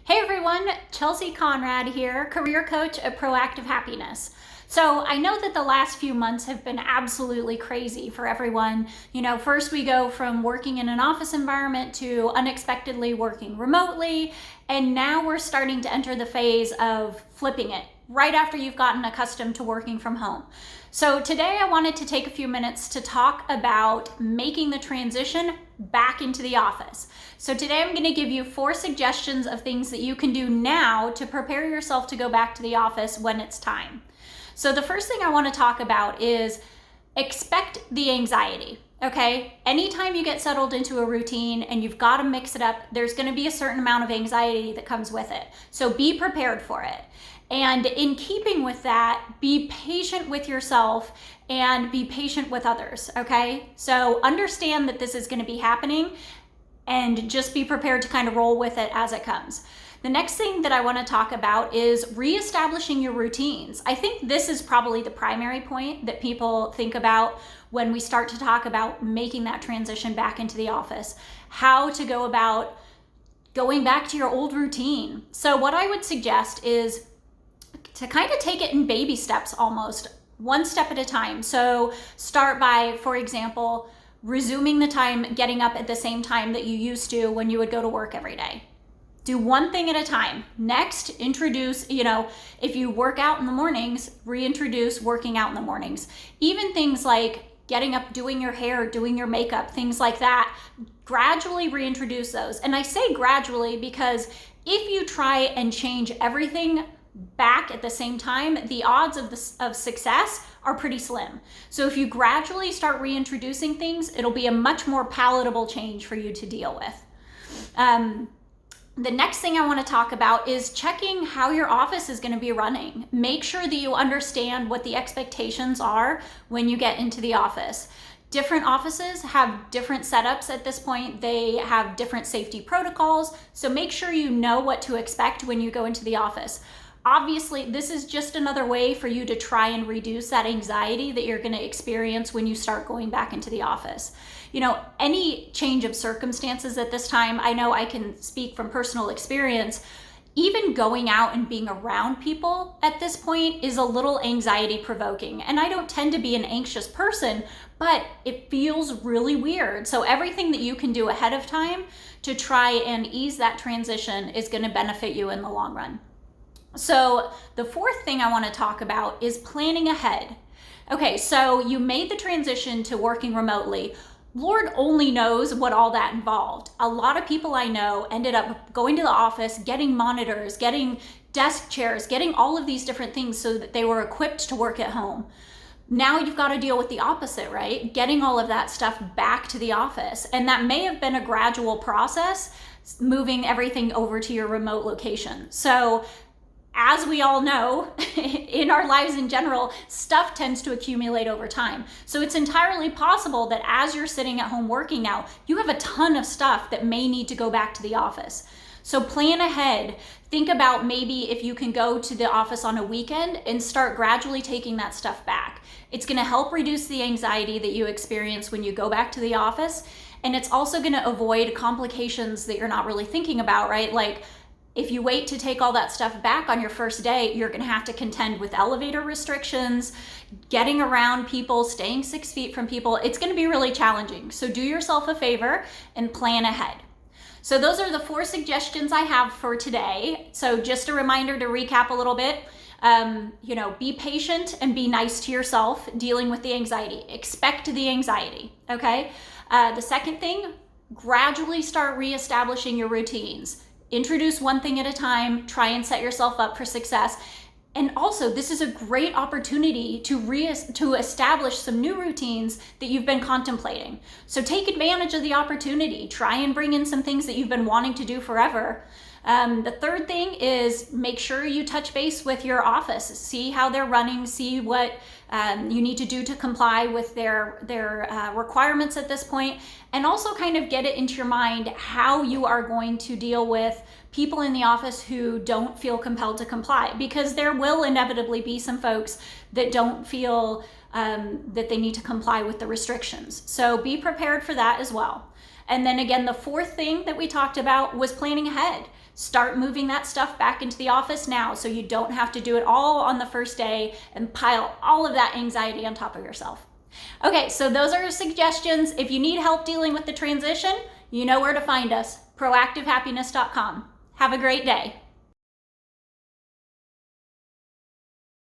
Hey everyone, Chelsea Conrad here, career coach at Proactive Happiness. So I know that the last few months have been absolutely crazy for everyone. First we go from working in an office environment to unexpectedly working remotely, and now we're starting to enter the phase of flipping it right after you've gotten accustomed to working from home. So today I wanted to take a few minutes to talk about making the transition back into the office. So today I'm going to give you 4 suggestions of things that you can do now to prepare yourself to go back to the office when it's time. So the first thing I want to talk about is expect the anxiety. Okay, anytime you get settled into a routine and you've got to mix it up, there's going to be a certain amount of anxiety that comes with it. So be prepared for it. And in keeping with that, be patient with yourself and be patient with others, okay? So understand that this is going to be happening and just be prepared to kind of roll with it as it comes. The next thing that I want to talk about is reestablishing your routines. I think this is probably the primary point that people think about when we start to talk about making that transition back into the office, how to go about going back to your old routine. So what I would suggest is to kind of take it in baby steps, almost one step at a time. So start by, for example, resuming the time, getting up at the same time that you used to when you would go to work every day. Do one thing at a time. Next, introduce, if you work out in the mornings, reintroduce working out in the mornings. Even things like getting up, doing your hair, doing your makeup, things like that, gradually reintroduce those. And I say gradually because if you try and change everything back at the same time, the odds of success are pretty slim. So if you gradually start reintroducing things, it'll be a much more palatable change for you to deal with. The next thing I want to talk about is checking how your office is going to be running. Make sure that you understand what the expectations are when you get into the office. Different offices have different setups at this point. They have different safety protocols. So make sure you know what to expect when you go into the office. Obviously, this is just another way for you to try and reduce that anxiety that you're going to experience when you start going back into the office. Any change of circumstances at this time, I know I can speak from personal experience, even going out and being around people at this point is a little anxiety provoking. And I don't tend to be an anxious person, but it feels really weird. So everything that you can do ahead of time to try and ease that transition is going to benefit you in the long run. So the fourth thing I want to talk about is planning ahead. Okay, so you made the transition to working remotely. Lord only knows what all that involved. A lot of people I know ended up going to the office, getting monitors, getting desk chairs, getting all of these different things so that they were equipped to work at home. Now you've got to deal with the opposite, right? Getting all of that stuff back to the office. And that may have been a gradual process, moving everything over to your remote location. So as we all know, in our lives in general, stuff tends to accumulate over time. So it's entirely possible that as you're sitting at home working now, you have a ton of stuff that may need to go back to the office. So plan ahead. Think about maybe if you can go to the office on a weekend and start gradually taking that stuff back. It's going to help reduce the anxiety that you experience when you go back to the office. And it's also going to avoid complications that you're not really thinking about, right? Like, if you wait to take all that stuff back on your first day, you're going to have to contend with elevator restrictions, getting around people, staying 6 feet from people. It's going to be really challenging. So do yourself a favor and plan ahead. So those are the 4 suggestions I have for today. So just a reminder to recap a little bit. Be patient and be nice to yourself dealing with the anxiety. Expect the anxiety, okay? The second thing, gradually start reestablishing your routines. Introduce one thing at a time, try and set yourself up for success. And also, this is a great opportunity to establish some new routines that you've been contemplating. So take advantage of the opportunity. Try and bring in some things that you've been wanting to do forever. The third thing is make sure you touch base with your office. See how they're running, see what you need to do to comply with their requirements at this point, and also kind of get it into your mind how you are going to deal with people in the office who don't feel compelled to comply, because there will inevitably be some folks that don't feel that they need to comply with the restrictions. So be prepared for that as well. And then again, the fourth thing that we talked about was planning ahead. Start moving that stuff back into the office now so you don't have to do it all on the first day and pile all of that anxiety on top of yourself. Okay, so those are suggestions. If you need help dealing with the transition, you know where to find us, proactivehappiness.com. Have a great day.